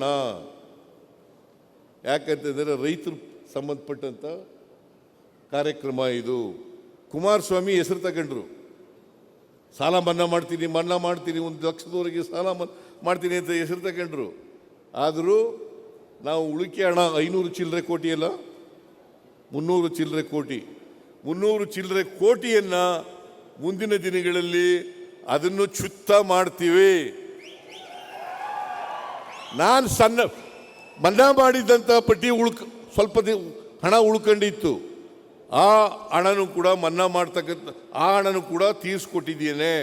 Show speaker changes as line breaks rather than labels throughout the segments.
ಮಾಡೋಣ. ಯಾಕಂತಂದರೆ ರೈತರು ಸಂಬಂಧಪಟ್ಟಂಥ ಕಾರ್ಯಕ್ರಮ ಇದು. ಕುಮಾರಸ್ವಾಮಿ ಹೆಸರು ತಗೊಂಡ್ರು, ಸಾಲ ಮನ್ನಾ ಮಾಡ್ತೀನಿ 1 ಲಕ್ಷದವರೆಗೆ ಸಾಲ ಮಾಡ್ತೀನಿ ಅಂತ ಹೆಸರು ತಗೊಂಡ್ರು. ಆದರೂ ನಾವು ಉಳಿಕೆ ಹಣ 500 ಚಿಲ್ಲರೆ ಕೋಟಿ ಅಲ್ಲ, 300 ಚಿಲ್ಲರೆ ಕೋಟಿ, 300 ಚಿಲ್ಲರೆ ಕೋಟಿಯನ್ನು ಮುಂದಿನ ದಿನಗಳಲ್ಲಿ ಅದನ್ನು ಚುತ್ತ ಮಾಡ್ತೀವಿ. ನಾನು ಮನ್ನಾ ಮಾಡಿದಂಥ ಪಟ್ಟಿ ಸ್ವಲ್ಪ ಹಣ ಉಳ್ಕೊಂಡಿತ್ತು, ಆ ಹಣನೂ ಕೂಡ ಮನ್ನಾ ಮಾಡ್ತಕ್ಕಂಥ ಆ ಹಣನೂ ಕೂಡ ತೀರಿಸ್ಕೊಟ್ಟಿದ್ದೇನೆ.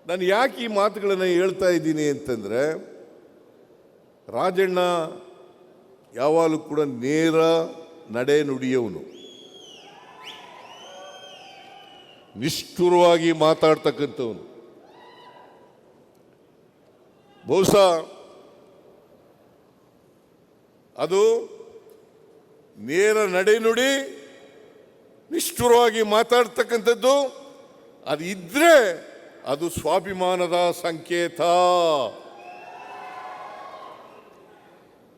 ನಾನು ಯಾಕೆ ಈ ಮಾತುಗಳನ್ನು ಹೇಳ್ತಾ ಇದ್ದೀನಿ ಅಂತಂದರೆ, ರಾಜಣ್ಣ ಯಾವಾಗಲೂ ಕೂಡ ನೇರ ನಡೆ ನುಡಿಯವನು, ನಿಷ್ಠುರವಾಗಿ ಮಾತಾಡ್ತಕ್ಕಂಥವನು. ಬಹುಶಃ ಅದು ನೇರ ನಡೆ ನುಡಿ, ನಿಷ್ಠುರವಾಗಿ ಮಾತಾಡ್ತಕ್ಕಂಥದ್ದು ಅದು ಇದ್ರೆ ಅದು ಸ್ವಾಭಿಮಾನದ ಸಂಕೇತ.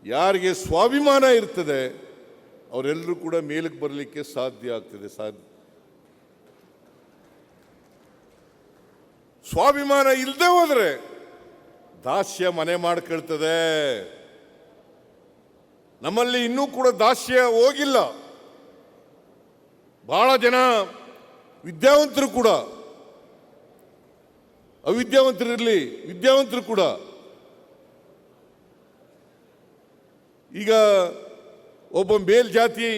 ಯಾರಿಗೆ ಸ್ವಾಭಿಮಾನ ಇರ್ತದೆ ಅವರೆಲ್ಲರೂ ಕೂಡ ಮೇಲಕ್ಕೆ ಬರಲಿಕ್ಕೆ ಸಾಧ್ಯ ಆಗ್ತದೆ. ಸ್ವಾಭಿಮಾನ ಇಲ್ಲದೆ ಹೋದರೆ ದಾಸ್ಯ ಮನೆ ಮಾಡ್ಕೊಳ್ತದೆ. ನಮ್ಮಲ್ಲಿ ಇನ್ನೂ ಕೂಡ ದಾಸ್ಯ ಹೋಗಿಲ್ಲ. ಬಹಳ ಜನ ವಿದ್ಯಾವಂತರು ಕೂಡ, ಅವಿದ್ಯಾವಂತರಿರಲಿ, ವಿದ್ಯಾವಂತರು ಕೂಡ ಈಗ ಒಬ್ಬ ಮೇಲ್ಜಾತಿ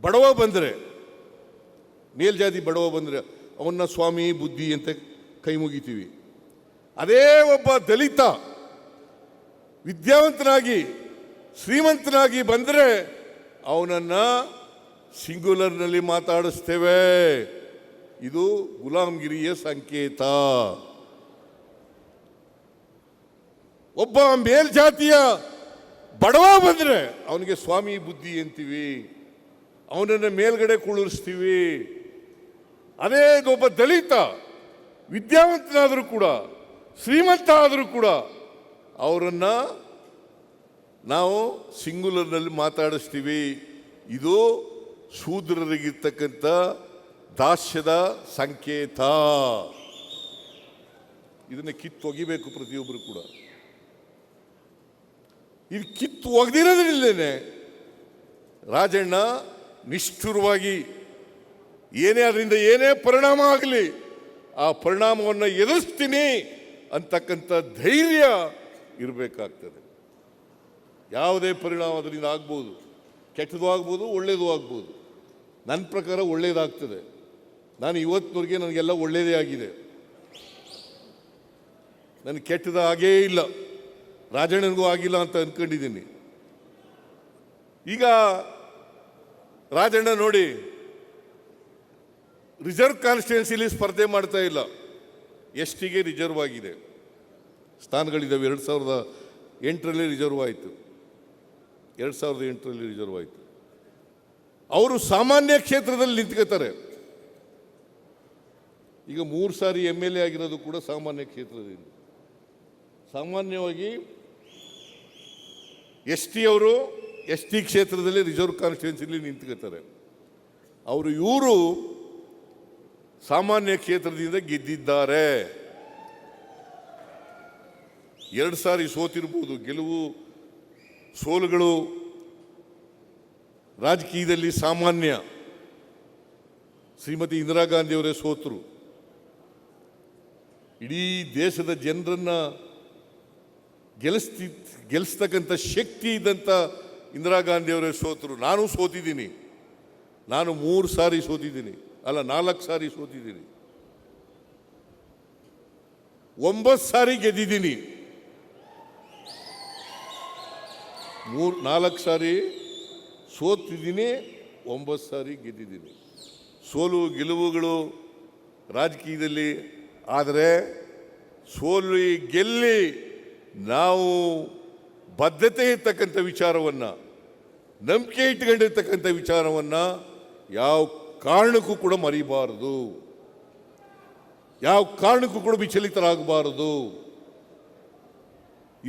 ಬಡವ ಬಂದರೆ ಅವನ್ನ ಸ್ವಾಮಿ ಬುದ್ಧಿ ಅಂತ ಕೈ ಮುಗಿತೀವಿ. ಅದೇ ಒಬ್ಬ ದಲಿತ ವಿದ್ಯಾವಂತನಾಗಿ ಶ್ರೀಮಂತನಾಗಿ ಬಂದರೆ ಅವನನ್ನು ಸಿಂಗ್ಯುಲರ್ನಲ್ಲಿ ಮಾತಾಡಿಸ್ತೇವೆ. ಇದು ಗುಲಾಮಗಿರಿಯ ಸಂಕೇತ. ಒಬ್ಬ ಮೇಲ್ಜಾತಿಯ ಬಡವ ಬಂದರೆ ಅವನಿಗೆ ಸ್ವಾಮಿ ಬುದ್ಧಿ ಅಂತೀವಿ, ಅವನನ್ನು ಮೇಲ್ಗಡೆ ಕುಳ್ಳಿಸ್ತೀವಿ. ಅದೇ ಒಬ್ಬ ದಲಿತ ವಿದ್ಯಾವಂತನಾದರೂ ಕೂಡ, ಶ್ರೀಮಂತ ಆದರೂ ಕೂಡ ಅವರನ್ನು ನಾವು ಸಿಂಗ್ಯುಲರ್ನಲ್ಲಿ ಮಾತಾಡಿಸ್ತೀವಿ. ಇದು ಶೂದ್ರರಿಗಿರ್ತಕ್ಕಂಥ ದಾಸ್ಯದ ಸಂಕೇತ. ಇದನ್ನು ಕಿತ್ತೊಗಿಬೇಕು ಪ್ರತಿಯೊಬ್ಬರು ಕೂಡ. ಇದು ಕಿತ್ತು ಒಗೆದಿರೋದ್ರಿಲ್ಲೇನೆ ರಾಜಣ್ಣ ನಿಷ್ಠುರವಾಗಿ ಅದರಿಂದ ಏನೇ ಪರಿಣಾಮ ಆಗಲಿ ಆ ಪರಿಣಾಮವನ್ನು ಎದುರಿಸ್ತೀನಿ ಅಂತಕ್ಕಂಥ ಧೈರ್ಯ ಇರಬೇಕಾಗ್ತದೆ. ಯಾವುದೇ ಪರಿಣಾಮ ಅದರಿಂದ ಆಗ್ಬೋದು, ಕೆಟ್ಟದ್ದು ಆಗ್ಬೋದು, ಒಳ್ಳೆಯದು ಆಗ್ಬೋದು. ನನ್ನ ಪ್ರಕಾರ ಒಳ್ಳೆಯದಾಗ್ತದೆ. ನಾನು ಇವತ್ತಿನವರೆಗೆ ನನಗೆಲ್ಲ ಒಳ್ಳೆಯದೇ ಆಗಿದೆ, ನನಗೆ ಕೆಟ್ಟದ ಆಗೇ ಇಲ್ಲ, ರಾಜಣ್ಣನಿಗೂ ಆಗಿಲ್ಲ ಅಂತ ಅಂದ್ಕೊಂಡಿದ್ದೀನಿ. ಈಗ ರಾಜಣ್ಣ ನೋಡಿ, ರಿಸರ್ವ್ ಕಾನ್ಸ್ಟಿಟ್ಯೂನ್ಸಿಲಿ ಸ್ಪರ್ಧೆ ಮಾಡ್ತಾ ಇಲ್ಲ, ಎಸ್ಟಿಗೆ ರಿಸರ್ವ್ ಆಗಿದೆ, ಸ್ಥಾನಗಳಿದ್ದಾವೆ. 2008ರಲ್ಲಿ ರಿಸರ್ವ್ ಆಯಿತು, 2008ರಲ್ಲಿ ರಿಸರ್ವ್ ಆಯಿತು. ಅವರು ಸಾಮಾನ್ಯ ಕ್ಷೇತ್ರದಲ್ಲಿ ನಿಂತ್ಕೋತಾರೆ. ಈಗ 3 ಸಾರಿ MLA ಆಗಿರೋದು ಕೂಡ ಸಾಮಾನ್ಯ ಕ್ಷೇತ್ರದಿಂದ. ಸಾಮಾನ್ಯವಾಗಿ ಅವರು ST ಕ್ಷೇತ್ರದಲ್ಲಿ ರಿಸರ್ವ್ ಕಾನ್ಸ್ಟಿಟ್ಯೂನ್ಸಿಲಿ ನಿಂತ್ಕೋತಾರೆ. ಇವರು ಸಾಮಾನ್ಯ ಕ್ಷೇತ್ರದಿಂದ ಗೆದ್ದಿದ್ದಾರೆ. 2 ಸಾರಿ ಸೋತಿರ್ಬೋದು. ಗೆಲುವು ಸೋಲುಗಳು ರಾಜಕೀಯದಲ್ಲಿ ಸಾಮಾನ್ಯ. ಶ್ರೀಮತಿ ಇಂದಿರಾ ಗಾಂಧಿಯವರೇ ಸೋತರು. ಇಡೀ ದೇಶದ ಜನರನ್ನು ಗೆಲ್ಲಿಸ್ತಕ್ಕಂಥ ಶಕ್ತಿ ಇದ್ದಂಥ ಇಂದಿರಾ ಗಾಂಧಿಯವರೇ ಸೋತರು. ನಾನು ಸೋತಿದ್ದೀನಿ. ನಾನು 3 ಸಾರಿ ಸೋತಿದ್ದೀನಿ, ಅಲ್ಲ 4 ಸಾರಿ ಸೋತಿದ್ದೀನಿ. 9 ಸಾರಿ ಗೆದ್ದಿದ್ದೀನಿ. 4 ಸಾರಿ ಸೋತಿದ್ದೀನಿ, 9 ಸಾರಿ ಗೆದ್ದಿದ್ದೀನಿ. ಸೋಲು ಗೆಲುವುಗಳು ರಾಜಕೀಯದಲ್ಲಿ. ಆದರೆ ಸೋಲು ಗೆಲ್ಲಿ ನಾವು ಬದ್ಧತೆ ಇರ್ತಕ್ಕಂಥ ವಿಚಾರವನ್ನು, ನಂಬಿಕೆ ಇಟ್ಕೊಂಡಿರ್ತಕ್ಕಂಥ ವಿಚಾರವನ್ನು ಯಾವ ಕಾರಣಕ್ಕೂ ಕೂಡ ಮರಿಬಾರದು, ಯಾವ ಕಾರಣಕ್ಕೂ ಕೂಡ ವಿಚಲಿತರಾಗಬಾರದು.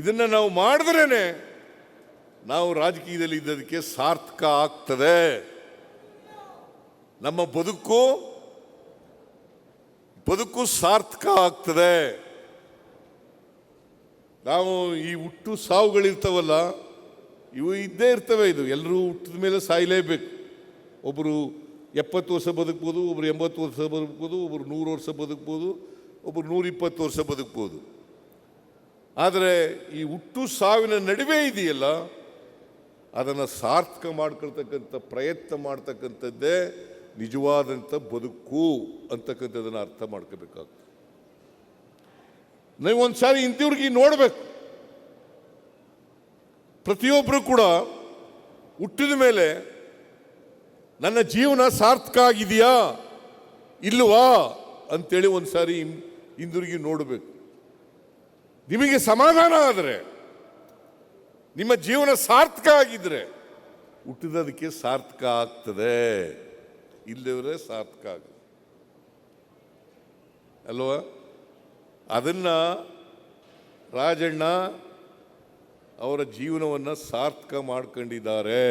ಇದನ್ನು ನಾವು ಮಾಡಿದ್ರೇನೆ ನಾವು ರಾಜಕೀಯದಲ್ಲಿ ಇದ್ದದಕ್ಕೆ ಸಾರ್ಥಕ ಆಗ್ತದೆ. ನಮ್ಮ ಬದುಕು ಸಾರ್ಥಕ ಆಗ್ತದೆ. ನಾವು ಈ ಹುಟ್ಟು ಸಾವುಗಳಿರ್ತಾವಲ್ಲ, ಇವು ಇದ್ದೇ ಇರ್ತವೆ. ಇದು ಎಲ್ಲರೂ ಹುಟ್ಟಿದ ಮೇಲೆ ಸಾಯಲೇಬೇಕು. ಒಬ್ಬರು 70 ವರ್ಷ ಬದುಕ್ಬೋದು, ಒಬ್ಬರು 80 ವರ್ಷ ಬದುಕ್ಬೋದು, ಒಬ್ಬರು 100 ವರ್ಷ ಬದುಕ್ಬೋದು, ಒಬ್ಬರು 120 ವರ್ಷ ಬದುಕ್ಬೋದು. ಆದರೆ ಈ ಹುಟ್ಟು ಸಾವಿನ ನಡುವೆ ಇದೆಯಲ್ಲ, ಅದನ್ನು ಸಾರ್ಥಕ ಮಾಡ್ಕೊಳ್ತಕ್ಕಂಥ ಪ್ರಯತ್ನ ಮಾಡ್ತಕ್ಕಂಥದ್ದೇ ನಿಜವಾದಂಥ ಬದುಕು ಅಂತಕ್ಕಂಥದ್ದನ್ನು ಅರ್ಥ ಮಾಡ್ಕೋಬೇಕಾಗ್ತದೆ. ನೀವು ಒಂದು ಸಾರಿ ಇಂಥವ್ರಿಗೆ ನೋಡಬೇಕು. ಪ್ರತಿಯೊಬ್ಬರು ಕೂಡ ಹುಟ್ಟಿದ ಮೇಲೆ ನನ್ನ ಜೀವನ ಸಾರ್ಥಕ ಆಗಿದೆಯಾ ಇಲ್ವಾ ಅಂತೇಳಿ ಒಂದು ಸಾರಿ ಹಿಂದಿರುಗಿ ನೋಡಬೇಕು. ನಿಮಗೆ ಸಮಾಧಾನ ಆದರೆ, ನಿಮ್ಮ ಜೀವನ ಸಾರ್ಥಕ ಆಗಿದ್ರೆ ಹುಟ್ಟಿದದಕ್ಕೆ ಸಾರ್ಥಕ ಆಗ್ತದೆ, ಇಲ್ಲವರೇ ಸಾರ್ಥಕ ಆಗ ಅಲ್ವಾ? ಅದನ್ನ ರಾಜಣ್ಣ ಅವರ ಜೀವನವನ್ನು ಸಾರ್ಥಕ ಮಾಡ್ಕೊಂಡಿದ್ದಾರೆ.